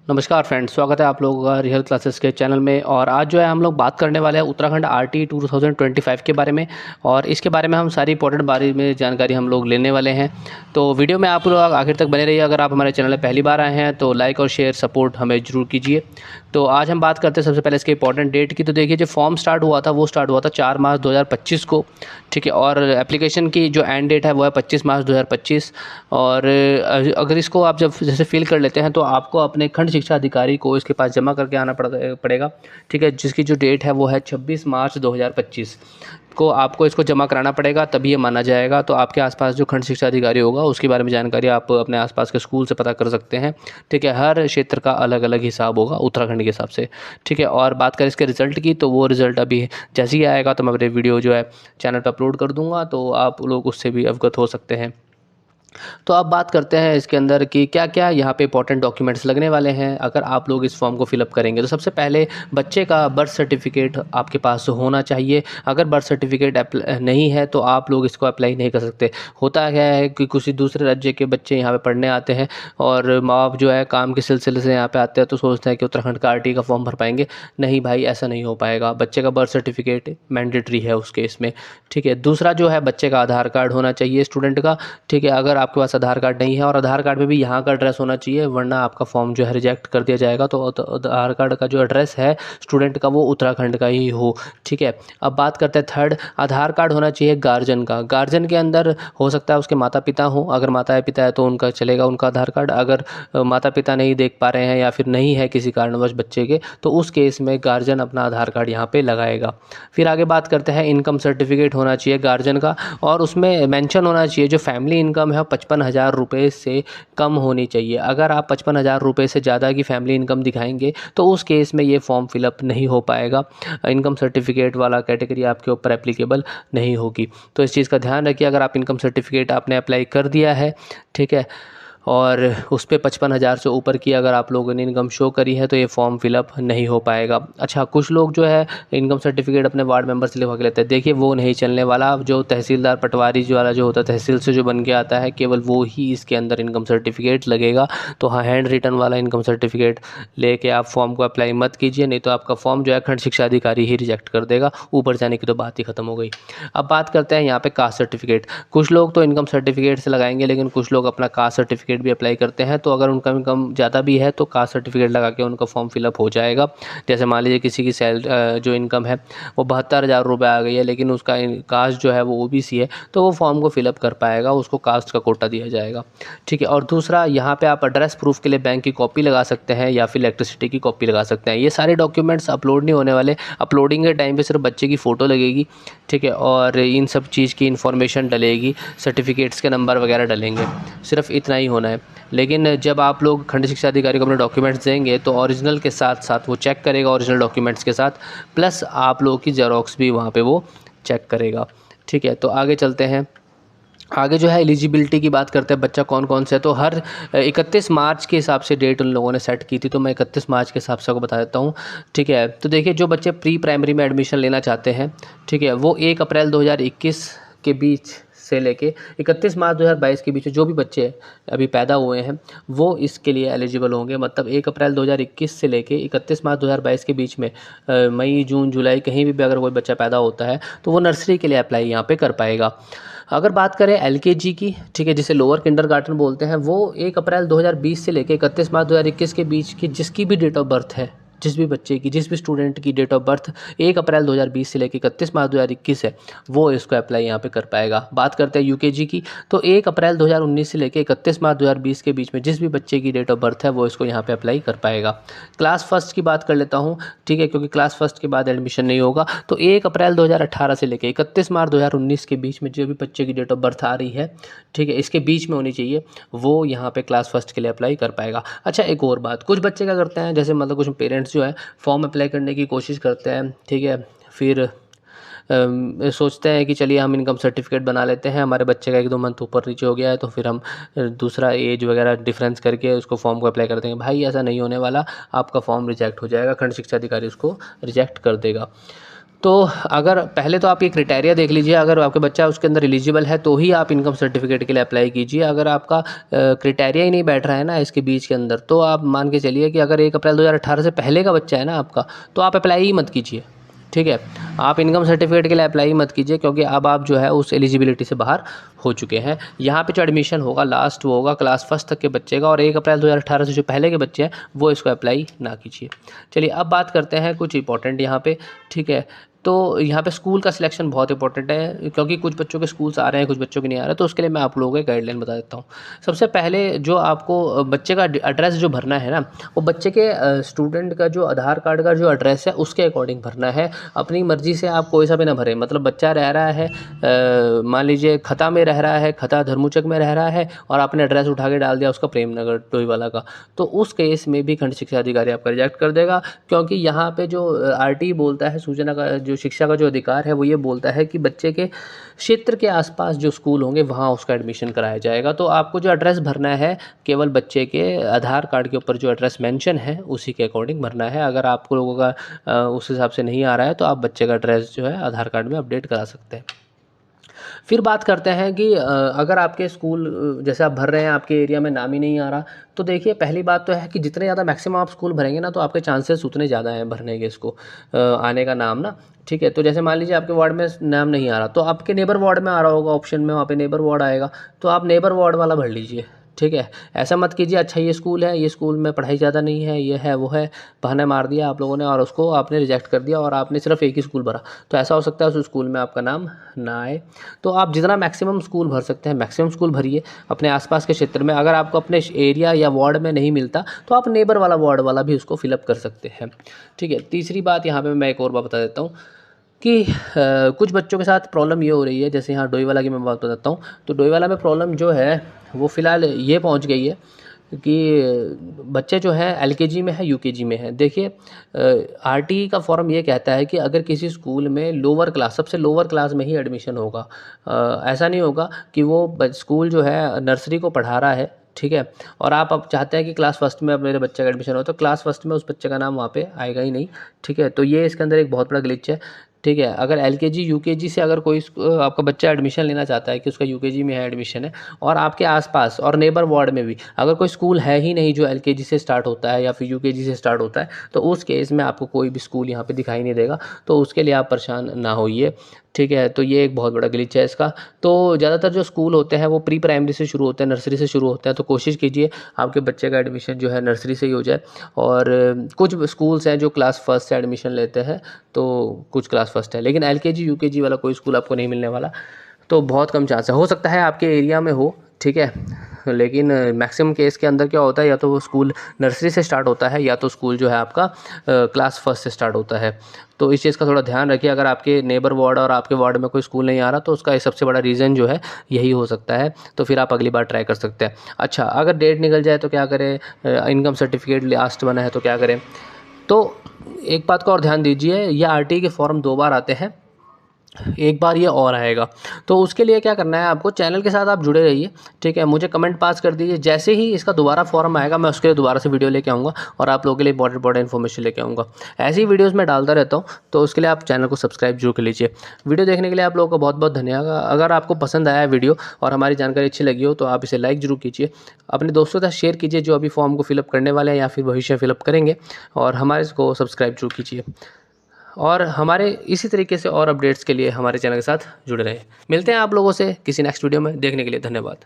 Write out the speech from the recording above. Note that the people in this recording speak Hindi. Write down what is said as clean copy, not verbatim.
नमस्कार फ्रेंड्स, स्वागत है आप लोगों का रियल क्लासेस के चैनल में। और आज जो है हम लोग बात करने वाले हैं उत्तराखंड आरटी 2025 के बारे में। और इसके बारे में हम सारी इंपॉर्टेंट बारे में जानकारी हम लोग लेने वाले हैं। तो वीडियो में आप लोग आखिर तक बने रहिए। अगर आप हमारे चैनल में पहली बार आए हैं तो लाइक और शेयर सपोर्ट हमें ज़रूर कीजिए। तो आज हम बात करते हैं सबसे पहले इसके इंपॉर्टेंट डेट की। तो देखिए, जो फॉर्म स्टार्ट हुआ था वो स्टार्ट हुआ था 4 मार्च 2025 को, ठीक है। और एप्लीकेशन की जो एंड डेट है वो है 25 मार्च 2025। और अगर इसको आप जब जैसे फिल कर लेते हैं तो आपको अपने खंड शिक्षा अधिकारी को इसके पास जमा करके आना पड़ेगा, ठीक है। जिसकी जो डेट है वो है 26 मार्च 2025 को आपको इसको जमा कराना पड़ेगा, तभी ये माना जाएगा। तो आपके आसपास जो खंड शिक्षा अधिकारी होगा उसके बारे में जानकारी आप अपने आसपास के स्कूल से पता कर सकते हैं, ठीक है। हर क्षेत्र का अलग अलग हिसाब होगा उत्तराखंड के हिसाब से, ठीक है। और बात करें इसके रिज़ल्ट की, तो वो रिज़ल्ट अभी जैसे ही आएगा तो मैं अपने वीडियो जो है चैनल पर अपलोड कर दूँगा, तो आप लोग उससे भी अवगत हो सकते हैं। तो अब बात करते हैं इसके अंदर कि क्या क्या यहाँ पे इंपॉर्टेंट डॉक्यूमेंट्स लगने वाले हैं अगर आप लोग इस फॉर्म को फिलअप करेंगे। तो सबसे पहले बच्चे का बर्थ सर्टिफिकेट आपके पास होना चाहिए। अगर बर्थ सर्टिफिकेट नहीं है तो आप लोग इसको अप्लाई नहीं कर सकते। होता क्या है कि किसी दूसरे राज्य के बच्चे यहाँ पे पढ़ने आते हैं और माँ बाप जो है काम के सिलसिले से यहाँ पे आते हैं, तो सोचते हैं कि उत्तराखंड का आरटी का फॉर्म भर पाएंगे। नहीं भाई, ऐसा नहीं हो पाएगा। बच्चे का बर्थ सर्टिफिकेट मैंडेटरी है उस केस में, ठीक है। दूसरा जो है, बच्चे का आधार कार्ड होना चाहिए स्टूडेंट का, ठीक है। अगर आपके पास आधार कार्ड नहीं है, और आधार कार्ड में भी यहाँ का एड्रेस होना चाहिए, वरना आपका फॉर्म जो है रिजेक्ट कर दिया जाएगा। तो आधार कार्ड का जो एड्रेस है स्टूडेंट का वो उत्तराखंड का ही हो, ठीक है। अब बात करते हैं थर्ड, आधार कार्ड होना चाहिए गार्जियन का। गार्जियन के अंदर हो सकता है उसके माता पिता हो, अगर माता पिता है तो उनका चलेगा, उनका आधार कार्ड। अगर माता पिता नहीं देख पा रहे हैं या फिर नहीं है किसी कारणवश बच्चे के, तो उस केस में गार्जियन अपना आधार कार्ड यहाँ पे लगाएगा। फिर आगे बात करते हैं, इनकम सर्टिफिकेट होना चाहिए गार्जियन का, और उसमें मेंशन होना चाहिए जो फैमिली इनकम है 55,000 रुपये से कम होनी चाहिए। अगर आप 55,000 रुपये से ज़्यादा की फैमिली इनकम दिखाएंगे तो उस केस में ये फॉर्म फिलअप नहीं हो पाएगा। इनकम सर्टिफिकेट वाला कैटेगरी आपके ऊपर एप्लीकेबल नहीं होगी। तो इस चीज़ का ध्यान रखिए। अगर आप इनकम सर्टिफिकेट आपने अप्लाई कर दिया है, ठीक है, और उस पे 55,000 से ऊपर की अगर आप लोगों ने इनकम शो करी है तो ये फॉर्म फिलअप नहीं हो पाएगा। अच्छा, कुछ लोग जो है इनकम सर्टिफिकेट अपने वार्ड मेंबर से लिखवा के लेते हैं। देखिए, वो नहीं चलने वाला। जो तहसीलदार पटवारी जो वाला जो होता है, तहसील से जो बन के आता है, केवल वो ही इसके अंदर इनकम सर्टिफिकेट लगेगा। तो हाँ, हैंड रिटन वाला इनकम सर्टिफिकेट लेके आप फॉर्म को अप्लाई मत कीजिए, नहीं तो आपका फॉर्म जो है खंड शिक्षा अधिकारी ही रिजेक्ट कर देगा। ऊपर जाने की तो बात ही खत्म हो गई। अब बात करते हैं यहाँ पे कास्ट सर्टिफिकेट। कुछ लोग तो इनकम सर्टिफिकेट से लगाएंगे, लेकिन कुछ लोग अपना कास्ट सर्टिफिकेट भी अप्लाई करते हैं। तो अगर उनका इनकम ज़्यादा भी है तो कास्ट सर्टिफिकेट लगा के उनका फॉर्म फिलअप हो जाएगा। जैसे मान लीजिए किसी की जो इनकम है वो 72,000 रुपये आ गई है, लेकिन उसका कास्ट जो है वो ओबीसी है, तो वो फॉर्म को फिलअप कर पाएगा, उसको कास्ट का कोटा दिया जाएगा, ठीक है। और दूसरा, यहाँ पे आप एड्रेस प्रूफ के लिए बैंक की कॉपी लगा सकते हैं या फिर इलेक्ट्रिसिटी की कॉपी लगा सकते हैं। ये सारे डॉक्यूमेंट्स अपलोड नहीं होने वाले। अपलोडिंग के टाइम पे सिर्फ बच्चे की फ़ोटो लगेगी, ठीक है, और इन सब चीज़ की इन्फॉर्मेशन डलेगी, सर्टिफिकेट्स के नंबर वगैरह डलेंगे, सिर्फ इतना ही होना है। लेकिन जब आप लोग खंड शिक्षा अधिकारी को अपने डॉक्यूमेंट्स देंगे तो ओरिजिनल के साथ साथ वो चेक करेगा, ओरिजिनल डॉक्यूमेंट्स के साथ, प्लस आप लोगों की जेरोक्स भी वहाँ पे वो चेक करेगा, ठीक है। तो आगे चलते हैं। आगे जो है एलिजिबिलिटी की बात करते हैं, बच्चा कौन कौन से है। तो हर 31 मार्च के हिसाब से डेट उन लोगों ने सेट की थी, तो मैं 31 मार्च के हिसाब से आपको बता देता हूँ, ठीक है। तो देखिए, जो बच्चे प्री प्राइमरी में एडमिशन लेना चाहते हैं, ठीक है, वो 1 अप्रैल 2021 के बीच से लेके 31 मार्च 2022 के बीच में जो भी बच्चे अभी पैदा हुए हैं वो इसके लिए एलिजिबल होंगे। मतलब 1 अप्रैल 2021 से लेके 31 मार्च 2022 के बीच में मई जून जुलाई कहीं भी अगर कोई बच्चा पैदा होता है तो वो नर्सरी के लिए अप्लाई यहाँ पे कर पाएगा। अगर बात करें एलकेजी की, ठीक है, जिसे लोअर किंडरगार्टन बोलते हैं, वो 1 अप्रैल 2020 से लेकर 31 मार्च 2021 के बीच की जिसकी भी डेट ऑफ बर्थ है, जिस भी बच्चे की, जिस भी स्टूडेंट की डेट ऑफ बर्थ 1 अप्रैल 2020 से लेकर 31 मार्च 2021 है, वो इसको अप्लाई यहाँ पे कर पाएगा। बात करते हैं यूकेजी की, तो 1 अप्रैल 2019 से लेकर 31 मार्च 2020 के बीच में जिस भी बच्चे की डेट ऑफ बर्थ है वो इसको यहाँ पे अप्लाई कर पाएगा। क्लास फर्स्ट की बात कर लेता हूँ, ठीक है, क्योंकि क्लास फर्स्ट के बाद एडमिशन नहीं होगा। तो 1 अप्रैल 2018 से लेकर 31 मार्च 2019 के बीच में जो भी बच्चे की डेट ऑफ बर्थ आ रही है, ठीक है, इसके बीच में होनी चाहिए, वो यहाँ पे क्लास फर्स्ट के लिए अप्लाई कर पाएगा। अच्छा, एक और बात, कुछ बच्चे क्या करते हैं, जैसे मतलब कुछ पेरेंट्स जो है फॉर्म अप्लाई करने की कोशिश करते हैं, ठीक है, फिर सोचते हैं कि चलिए हम इनकम सर्टिफिकेट बना लेते हैं, हमारे बच्चे का 1-2 मंथ ऊपर नीचे हो गया है तो फिर हम दूसरा एज वगैरह डिफरेंस करके उसको फॉर्म को अप्लाई कर देंगे। भाई, ऐसा नहीं होने वाला, आपका फॉर्म रिजेक्ट हो जाएगा, खंड शिक्षा अधिकारी उसको रिजेक्ट कर देगा। तो अगर पहले तो आप ये क्राइटेरिया देख लीजिए, अगर आपका बच्चा उसके अंदर एलिजिबल है तो ही आप इनकम सर्टिफिकेट के लिए अप्लाई कीजिए। अगर आपका क्राइटेरिया ही नहीं बैठ रहा है ना इसके बीच के अंदर, तो आप मान के चलिए कि अगर 1 अप्रैल 2018 से पहले का बच्चा है ना आपका, तो आप अप्लाई ही मत कीजिए, ठीक है। आप इनकम सर्टिफिकेट के लिए अप्लाई मत कीजिए, क्योंकि अब आप जो है उस एलिजिबिलिटी से बाहर हो चुके हैं। यहाँ पे जो एडमिशन होगा लास्ट वो होगा क्लास फर्स्ट तक के बच्चे का, और 1 अप्रैल 2018 से जो पहले के बच्चे हैं वो इसको अप्लाई ना कीजिए। चलिए अब बात करते हैं कुछ इंपॉर्टेंट यहाँ पे, ठीक है। तो यहाँ पे स्कूल का सिलेक्शन बहुत इंपॉर्टेंट है, क्योंकि कुछ बच्चों के स्कूल्स आ रहे हैं, कुछ बच्चों के नहीं आ रहे, तो उसके लिए मैं आप लोगों को गाइडलाइन बता देता हूँ। सबसे पहले जो आपको बच्चे का एड्रेस जो भरना है ना, वो बच्चे के स्टूडेंट का जो आधार कार्ड का जो एड्रेस है उसके अकॉर्डिंग भरना है। अपनी मर्ज़ी से आप कोई सा भी ना भरें। मतलब बच्चा रह रहा है मान लीजिए खता में रह रहा है, खता धर्मूचक में रह रहा है, और आपने एड्रेस उठा के डाल दिया उसका प्रेमनगर डोईवाला का, तो उस केस में भी खंड शिक्षा अधिकारी आपका रिजेक्ट कर देगा। क्योंकि यहाँ पे जो आरटी बोलता है, सूचना का जो शिक्षा का जो अधिकार है वो ये बोलता है कि बच्चे के क्षेत्र के आसपास जो स्कूल होंगे वहाँ उसका एडमिशन कराया जाएगा। तो आपको जो एड्रेस भरना है केवल बच्चे के आधार कार्ड के ऊपर जो एड्रेस मेंशन है उसी के अकॉर्डिंग भरना है। अगर आपको लोगों का उस हिसाब से नहीं आ रहा है तो आप बच्चे का एड्रेस जो है आधार कार्ड में अपडेट करा सकते हैं। फिर बात करते हैं कि अगर आपके स्कूल जैसे आप भर रहे हैं आपके एरिया में नाम ही नहीं आ रहा, तो देखिए पहली बात तो है कि जितने ज़्यादा मैक्सिमम आप स्कूल भरेंगे ना, तो आपके चांसेस उतने ज़्यादा हैं भरने के इसको आने का नाम ना, ठीक है। तो जैसे मान लीजिए आपके वार्ड में नाम नहीं आ रहा, तो आपके नेबर वार्ड में आ रहा होगा ऑप्शन में, वहाँ पे नेबर वार्ड आएगा, तो आप नेबर वार्ड वाला भर लीजिए, ठीक है। ऐसा मत कीजिए अच्छा ये स्कूल है, ये स्कूल में पढ़ाई ज़्यादा नहीं है, ये है वो है, बहाना मार दिया आप लोगों ने और उसको आपने रिजेक्ट कर दिया और आपने सिर्फ एक ही स्कूल भरा, तो ऐसा हो सकता है उस स्कूल में आपका नाम ना आए। तो आप जितना मैक्सिमम स्कूल भर सकते हैं मैक्सिमम स्कूल भरिए अपने आसपास के क्षेत्र में। अगर आपको अपने एरिया या वार्ड में नहीं मिलता तो आप नेबर वाला वार्ड वाला भी उसको फिलअप कर सकते हैं, ठीक है। तीसरी बात यहाँ पे मैं एक और बात बता देता हूँ कि कुछ बच्चों के साथ प्रॉब्लम ये हो रही है, जैसे यहाँ डोईवाला की मैं बात बताता हूँ, तो डोईवाला में प्रॉब्लम जो है वो फ़िलहाल ये पहुँच गई है कि बच्चे जो हैं एलकेजी में है, यूकेजी में है। देखिए आरटीई का फॉर्म ये कहता है कि अगर किसी स्कूल में लोअर क्लास, सबसे लोअर क्लास में ही एडमिशन होगा, ऐसा नहीं होगा कि वो स्कूल जो है नर्सरी को पढ़ा रहा है, ठीक है, और आप अब चाहते हैं कि क्लास फर्स्ट में अब मेरे बच्चे का एडमिशन हो, तो क्लास फर्स्ट में उस बच्चे का नाम वहाँ पे आएगा ही नहीं, ठीक है। तो ये इसके अंदर एक बहुत बड़ा ग्लिच है, ठीक है। अगर एलकेजी यूकेजी से अगर कोई आपका बच्चा एडमिशन लेना चाहता है कि उसका यूकेजी में है एडमिशन है, और आपके आसपास और नेबर वार्ड में भी अगर कोई स्कूल है ही नहीं जो एलकेजी से स्टार्ट होता है या फिर यूकेजी से स्टार्ट होता है, तो उस केस में आपको कोई भी स्कूल यहाँ पे दिखाई नहीं देगा, तो उसके लिए आप परेशान ना होइए, ठीक है। तो ये एक बहुत बड़ा ग्लिच है इसका। तो ज़्यादातर जो स्कूल होते हैं वो प्री प्राइमरी से शुरू होते हैं, नर्सरी से शुरू होते हैं, तो कोशिश कीजिए आपके बच्चे का एडमिशन जो है नर्सरी से ही हो जाए। और कुछ स्कूल्स हैं जो क्लास फर्स्ट से एडमिशन लेते हैं, तो कुछ क्लास फर्स्ट है, लेकिन एलकेजी यूकेजी वाला कोई स्कूल आपको नहीं मिलने वाला, तो बहुत कम चांस है। हो सकता है आपके एरिया में हो, ठीक है, लेकिन मैक्सिमम केस के अंदर क्या होता है, या तो वो स्कूल नर्सरी से स्टार्ट होता है या तो स्कूल जो है आपका क्लास फर्स्ट से स्टार्ट होता है। तो इस चीज़ का थोड़ा ध्यान रखिए। अगर आपके नेबर वार्ड और आपके वार्ड में कोई स्कूल नहीं आ रहा, तो उसका सबसे बड़ा रीज़न जो है यही हो सकता है, तो फिर आप अगली बार ट्राई कर सकते हैं। अच्छा, अगर डेट निकल जाए तो क्या करें, इनकम सर्टिफिकेट लास्ट बना है तो क्या करें। तो एक बात का और ध्यान दीजिए, ये आरटीई के फॉर्म 2 बार आते हैं, एक बार ये और आएगा, तो उसके लिए क्या करना है आपको, चैनल के साथ आप जुड़े रहिए, ठीक है। मुझे कमेंट पास कर दीजिए, जैसे ही इसका दोबारा फॉर्म आएगा मैं उसके लिए दोबारा से वीडियो लेके आऊँगा और आप लोगों के लिए इंपॉर्टेंट इन्फॉर्मेशन लेके आऊँगा। ऐसी वीडियोज़ मैं डालता रहता हूँ, तो उसके लिए आप चैनल को सब्सक्राइब जरूर कर लीजिए। वीडियो देखने के लिए आप लोगों का बहुत बहुत धन्यवाद। अगर आपको पसंद आया वीडियो और हमारी जानकारी अच्छी लगी हो तो आप इसे लाइक ज़रूर कीजिए, अपने दोस्तों के साथ शेयर कीजिए जो अभी फॉर्म को फिलअप करने वाले हैं या फिर भविष्य फिलअप करेंगे, और हमारे इसको सब्सक्राइब जरूर कीजिए। और हमारे इसी तरीके से और अपडेट्स के लिए हमारे चैनल के साथ जुड़े रहें। मिलते हैं आप लोगों से किसी नेक्स्ट वीडियो में, देखने के लिए धन्यवाद।